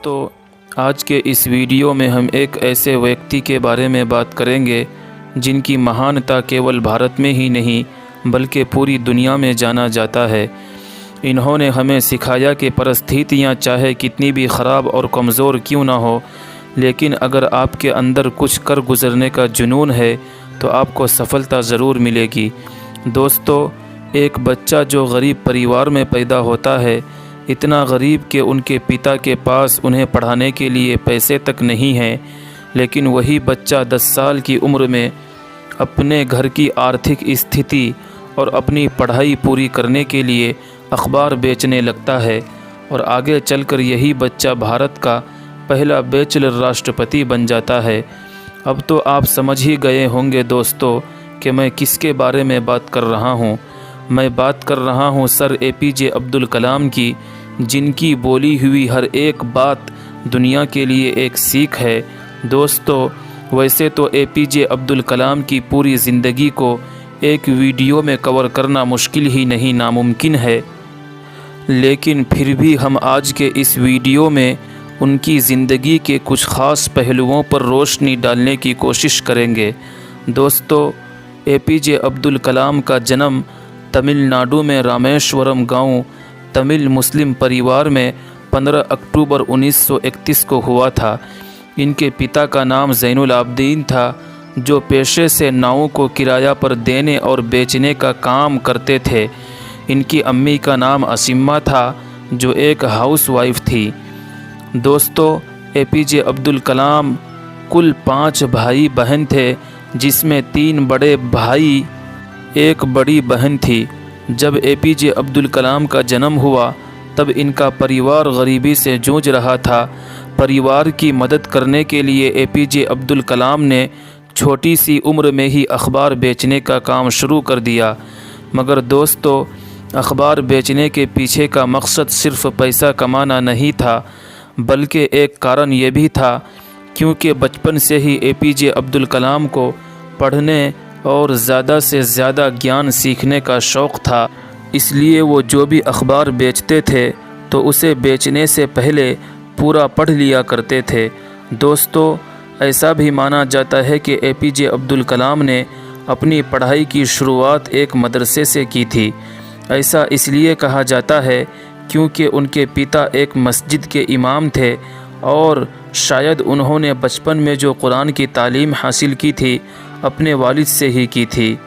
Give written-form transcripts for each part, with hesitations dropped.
दोस्तों, आज के इस वीडियो में हम एक ऐसे व्यक्ति के बारे में बात करेंगे जिनकी महानता केवल भारत में ही नहीं बल्कि पूरी दुनिया में जाना जाता है। इन्होंने हमें सिखाया कि परिस्थितियाँ चाहे कितनी भी ख़राब और कमज़ोर क्यों ना हो, लेकिन अगर आपके अंदर कुछ कर गुज़रने का जुनून है तो आपको सफलता ज़रूर मिलेगी। दोस्तों, एक बच्चा जो गरीब परिवार में पैदा होता है, इतना गरीब कि उनके पिता के पास उन्हें पढ़ाने के लिए पैसे तक नहीं हैं, लेकिन वही बच्चा 10 साल की उम्र में अपने घर की आर्थिक स्थिति और अपनी पढ़ाई पूरी करने के लिए अखबार बेचने लगता है और आगे चलकर यही बच्चा भारत का पहला बैचलर राष्ट्रपति बन जाता है। अब तो आप समझ ही गए होंगे दोस्तों कि मैं किसके बारे में बात कर रहा हूँ। मैं बात कर रहा हूँ सर APJ अब्दुल कलाम की, जिनकी बोली हुई हर एक बात दुनिया के लिए एक सीख है। दोस्तों, वैसे तो APJ अब्दुल कलाम की पूरी ज़िंदगी को एक वीडियो में कवर करना मुश्किल ही नहीं नामुमकिन है, लेकिन फिर भी हम आज के इस वीडियो में उनकी ज़िंदगी के कुछ ख़ास पहलुओं पर रोशनी डालने की कोशिश करेंगे। दोस्तों, APJ अब्दुल कलाम का जन्म तमिलनाडु में रामेश्वरम गांव तमिल मुस्लिम परिवार में 15 अक्टूबर 1931 को हुआ था। इनके पिता का नाम ज़ैनुल आबदीन था, जो पेशे से नावों को किराया पर देने और बेचने का काम करते थे। इनकी अम्मी का नाम असीमा था, जो एक हाउसवाइफ थी। दोस्तों, APJ अब्दुल कलाम कुल 5 भाई बहन थे, जिसमें 3 बड़े भाई एक बड़ी बहन थी। जब APJ अब्दुल कलाम का जन्म हुआ तब इनका परिवार गरीबी से जूझ रहा था। परिवार की मदद करने के लिए APJ अब्दुल कलाम ने छोटी सी उम्र में ही अखबार बेचने का काम शुरू कर दिया। मगर दोस्तों, अखबार बेचने के पीछे का मकसद सिर्फ पैसा कमाना नहीं था, बल्कि एक कारण ये भी था क्योंकि बचपन से ही APJ अब्दुल कलाम को पढ़ने और ज़्यादा से ज़्यादा ज्ञान सीखने का शौक़ था। इसलिए वो जो भी अखबार बेचते थे तो उसे बेचने से पहले पूरा पढ़ लिया करते थे। दोस्तों, ऐसा भी माना जाता है कि APJ अब्दुल कलाम ने अपनी पढ़ाई की शुरुआत एक मदरसे से की थी। ऐसा इसलिए कहा जाता है क्योंकि उनके पिता एक मस्जिद के इमाम थे और शायद उन्होंने बचपन में जो कुरान की तालीम हासिल की थी अपने वालिद से ही की थी।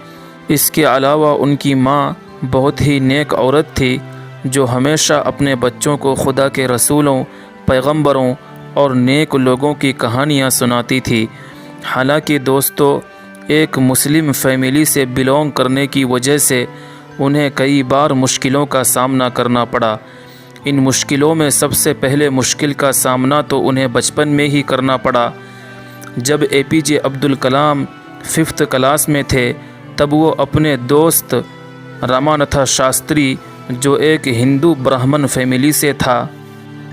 इसके अलावा उनकी माँ बहुत ही नेक औरत थी, जो हमेशा अपने बच्चों को खुदा के रसूलों, पैगंबरों और नेक लोगों की कहानियाँ सुनाती थी। हालांकि दोस्तों, एक मुस्लिम फैमिली से बिलोंग करने की वजह से उन्हें कई बार मुश्किलों का सामना करना पड़ा। इन मुश्किलों में सबसे पहले मुश्किल का सामना तो उन्हें बचपन में ही करना पड़ा। जब APJ Abdul Kalam 5th class में थे तब वो अपने दोस्त रामानाथ शास्त्री, जो एक हिंदू ब्राह्मण फैमिली से था,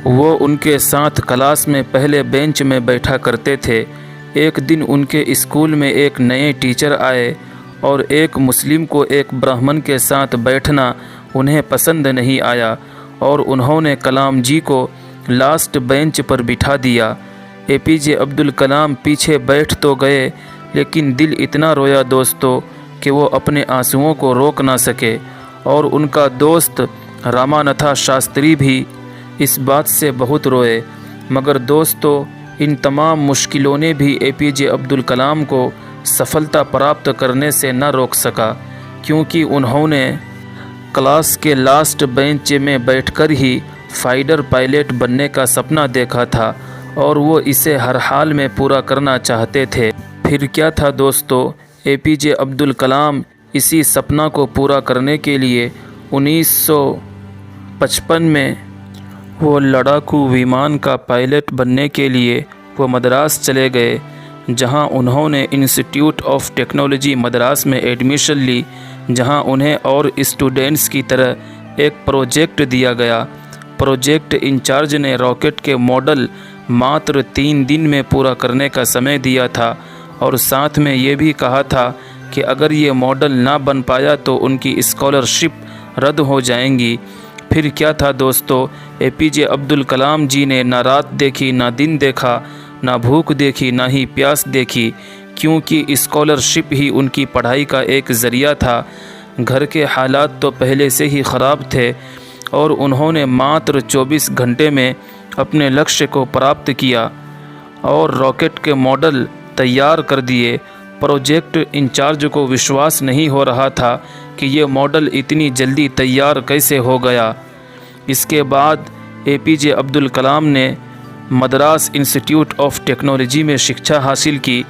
वो उनके साथ क्लास में पहले बेंच में बैठा करते थे। एक दिन उनके स्कूल में एक नए टीचर आए और एक मुस्लिम को एक ब्राह्मण के साथ बैठना उन्हें पसंद नहीं आया और उन्होंने कलाम जी को लास्ट बेंच पर बिठा दिया। APJ अब्दुल कलाम पीछे बैठ तो गए, लेकिन दिल इतना रोया दोस्तों कि वो अपने आंसुओं को रोक ना सके और उनका दोस्त रामानाथ शास्त्री भी इस बात से बहुत रोए। मगर दोस्तों, इन तमाम मुश्किलों ने भी APJ अब्दुल कलाम को सफलता प्राप्त करने से न रोक सका, क्योंकि उन्होंने क्लास के लास्ट बेंच में बैठकर ही फाइटर पायलट बनने का सपना देखा था और वो इसे हर हाल में पूरा करना चाहते थे। फिर क्या था दोस्तों, APJ अब्दुल कलाम इसी सपना को पूरा करने के लिए 1955 में वो लड़ाकू विमान का पायलट बनने के लिए वो मद्रास चले गए, जहां उन्होंने इंस्टीट्यूट ऑफ टेक्नोलॉजी मद्रास में एडमिशन ली, जहां उन्हें और स्टूडेंट्स की तरह एक प्रोजेक्ट दिया गया। प्रोजेक्ट इंचार्ज ने रॉकेट के मॉडल मात्र 3 दिन में पूरा करने का समय दिया था और साथ में ये भी कहा था कि अगर ये मॉडल ना बन पाया तो उनकी स्कॉलरशिप रद्द हो जाएंगी। फिर क्या था दोस्तों, एपीजे अब्दुल कलाम जी ने ना रात देखी, ना दिन देखा, ना भूख देखी, ना ही प्यास देखी, क्योंकि स्कॉलरशिप ही उनकी पढ़ाई का एक ज़रिया था। घर के हालात तो पहले से ही ख़राब थे और उन्होंने मात्र 24 घंटे में अपने लक्ष्य को प्राप्त किया और रॉकेट के मॉडल तैयार कर दिए। प्रोजेक्ट इंचार्ज को विश्वास नहीं हो रहा था कि ये मॉडल इतनी जल्दी तैयार कैसे हो गया। इसके बाद एपीजे अब्दुल कलाम ने मद्रास इंस्टीट्यूट ऑफ टेक्नोलॉजी में शिक्षा हासिल की,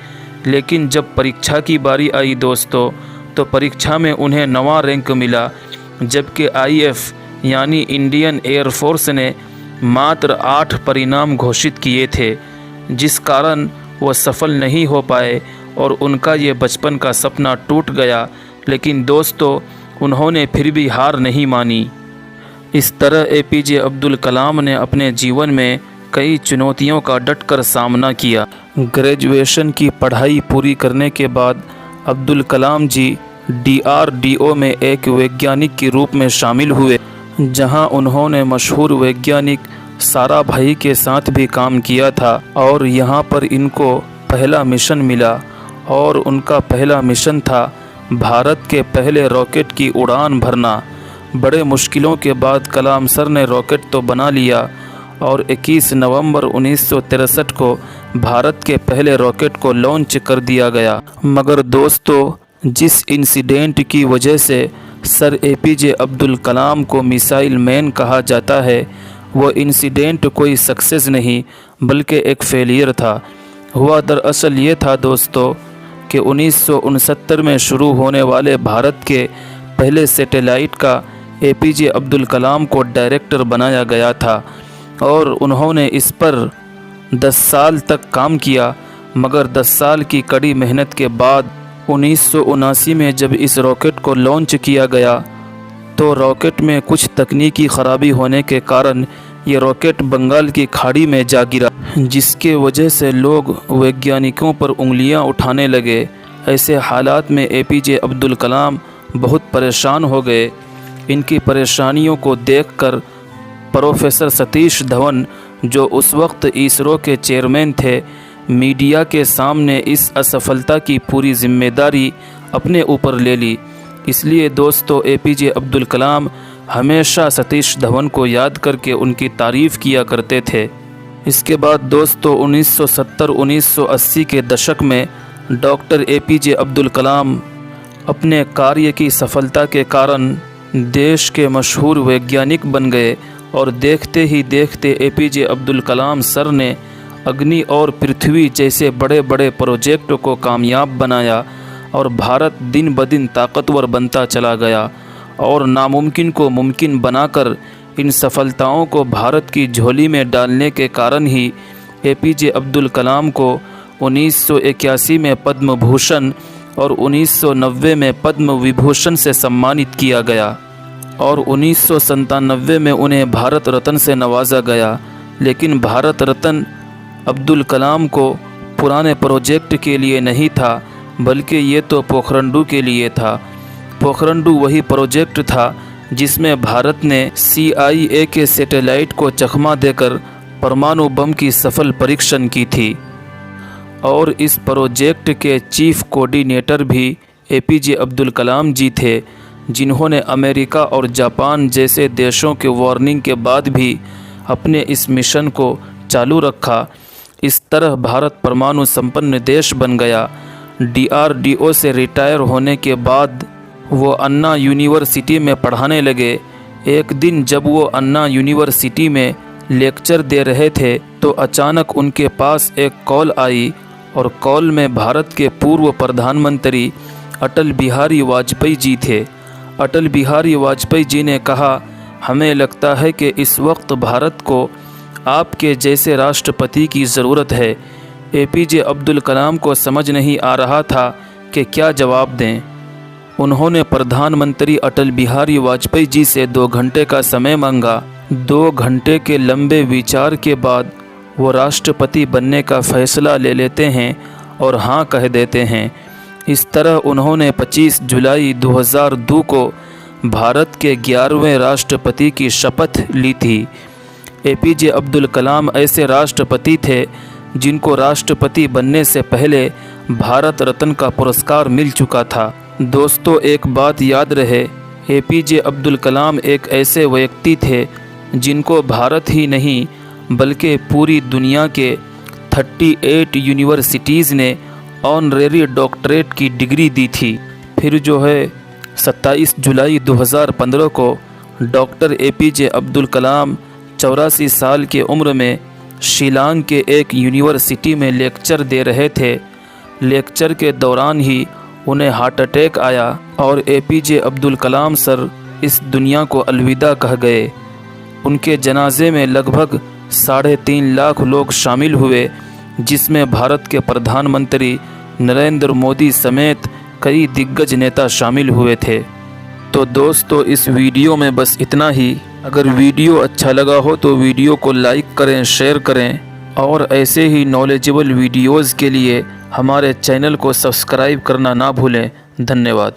लेकिन जब परीक्षा की बारी आई दोस्तों, तो परीक्षा में उन्हें 9वां रैंक मिला, जबकि आईएफ यानी इंडियन एयरफोर्स ने मात्र 8 परिणाम घोषित किए थे, जिस कारण वह सफल नहीं हो पाए और उनका ये बचपन का सपना टूट गया। लेकिन दोस्तों, उन्होंने फिर भी हार नहीं मानी। इस तरह एपीजे अब्दुल कलाम ने अपने जीवन में कई चुनौतियों का डटकर सामना किया। ग्रेजुएशन की पढ़ाई पूरी करने के बाद अब्दुल कलाम जी DRDO में एक वैज्ञानिक के रूप में शामिल हुए, जहां उन्होंने मशहूर वैज्ञानिक साराभाई के साथ भी काम किया था और यहां पर इनको पहला मिशन मिला और उनका पहला मिशन था भारत के पहले रॉकेट की उड़ान भरना। बड़े मुश्किलों के बाद कलाम सर ने रॉकेट तो बना लिया और 21 नवंबर 1963 को भारत के पहले रॉकेट को लॉन्च कर दिया गया। मगर दोस्तों, जिस इंसिडेंट की वजह से सर एपीजे अब्दुल कलाम को मिसाइल मैन कहा जाता है, वो इंसिडेंट कोई सक्सेस नहीं बल्कि एक फेलियर था। हुआ दरअसल ये था दोस्तों कि 1969 में शुरू होने वाले भारत के पहले सैटेलाइट का एपीजे अब्दुल कलाम को डायरेक्टर बनाया गया था और उन्होंने इस पर 10 साल तक काम किया। मगर 10 साल की कड़ी मेहनत के बाद 1979 में जब इस रॉकेट को लॉन्च किया गया, तो रॉकेट में कुछ तकनीकी ख़राबी होने के कारण ये रॉकेट बंगाल की खाड़ी में जा गिरा, जिसके वजह से लोग वैज्ञानिकों पर उंगलियां उठाने लगे। ऐसे हालात में एपीजे अब्दुल कलाम बहुत परेशान हो गए। इनकी परेशानियों को देखकर प्रोफेसर सतीश धवन, जो उस वक्त इसरो के चेयरमैन थे, मीडिया के सामने इस असफलता की पूरी जिम्मेदारी अपने ऊपर ले ली। इसलिए दोस्तों, एपीजे अब्दुल कलाम हमेशा सतीश धवन को याद करके उनकी तारीफ़ किया करते थे। इसके बाद दोस्तों 1970-1980 के दशक में डॉक्टर एपीजे अब्दुल कलाम अपने कार्य की सफलता के कारण देश के मशहूर वैज्ञानिक बन गए और देखते ही देखते एपीजे अब्दुल कलाम सर ने अग्नि और पृथ्वी जैसे बड़े बड़े प्रोजेक्ट को कामयाब बनाया और भारत दिन ब दिन ताकतवर बनता चला गया और नामुमकिन को मुमकिन बनाकर इन सफलताओं को भारत की झोली में डालने के कारण ही एपीजे अब्दुल कलाम को 1981 में पद्म भूषण और 1990 में पद्म विभूषण से सम्मानित किया गया और 1997 में उन्हें भारत रत्न से नवाजा गया। लेकिन भारत रत्न अब्दुल कलाम को पुराने प्रोजेक्ट के लिए नहीं था, बल्कि ये तो पोखरंडू के लिए था। पोखरंडू वही प्रोजेक्ट था जिसमें भारत ने CIA के सैटेलाइट को चकमा देकर परमाणु बम की सफल परीक्षण की थी और इस प्रोजेक्ट के चीफ कोऑर्डिनेटर भी एपीजे अब्दुल कलाम जी थे, जिन्होंने अमेरिका और जापान जैसे देशों के वार्निंग के बाद भी अपने इस मिशन को चालू रखा। इस तरह भारत परमाणु संपन्न देश बन गया। DRDO से रिटायर होने के बाद वो अन्ना यूनिवर्सिटी में पढ़ाने लगे। एक दिन जब वो अन्ना यूनिवर्सिटी में लेक्चर दे रहे थे, तो अचानक उनके पास एक कॉल आई और कॉल में भारत के पूर्व प्रधानमंत्री अटल बिहारी वाजपेयी जी थे। अटल बिहारी वाजपेयी जी ने कहा, हमें लगता है कि इस वक्त भारत को आपके जैसे राष्ट्रपति की ज़रूरत है। एपीजे अब्दुल कलाम को समझ नहीं आ रहा था कि क्या जवाब दें। उन्होंने प्रधानमंत्री अटल बिहारी वाजपेयी जी से 2 घंटे का समय मांगा। 2 घंटे के लंबे विचार के बाद वो राष्ट्रपति बनने का फैसला ले लेते हैं और हाँ कह देते हैं। इस तरह उन्होंने 25 जुलाई 2002 को भारत के 11वें राष्ट्रपति की शपथ ली थी। एपीजे अब्दुल कलाम ऐसे राष्ट्रपति थे जिनको राष्ट्रपति बनने से पहले भारत रत्न का पुरस्कार मिल चुका था। दोस्तों, एक बात याद रहे, एपीजे अब्दुल कलाम एक ऐसे व्यक्ति थे जिनको भारत ही नहीं बल्कि पूरी दुनिया के 38 यूनिवर्सिटीज़ ने ऑनरेरी डॉक्टरेट की डिग्री दी थी। फिर जो है 27 जुलाई 2015 को डॉक्टर एपीजे अब्दुल कलाम 84 साल की उम्र में शिलांग के एक यूनिवर्सिटी में लेक्चर दे रहे थे। लेक्चर के दौरान ही उन्हें हार्ट अटैक आया और एपीजे अब्दुल कलाम सर इस दुनिया को अलविदा कह गए। उनके जनाजे में लगभग 3.5 लाख लोग शामिल हुए, जिसमें भारत के प्रधानमंत्री नरेंद्र मोदी समेत कई दिग्गज नेता शामिल हुए थे। तो दोस्तों, इस वीडियो में बस इतना ही। अगर वीडियो अच्छा लगा हो तो वीडियो को लाइक करें, शेयर करें और ऐसे ही नॉलेजेबल वीडियोज़ के लिए हमारे चैनल को सब्सक्राइब करना ना भूलें। धन्यवाद।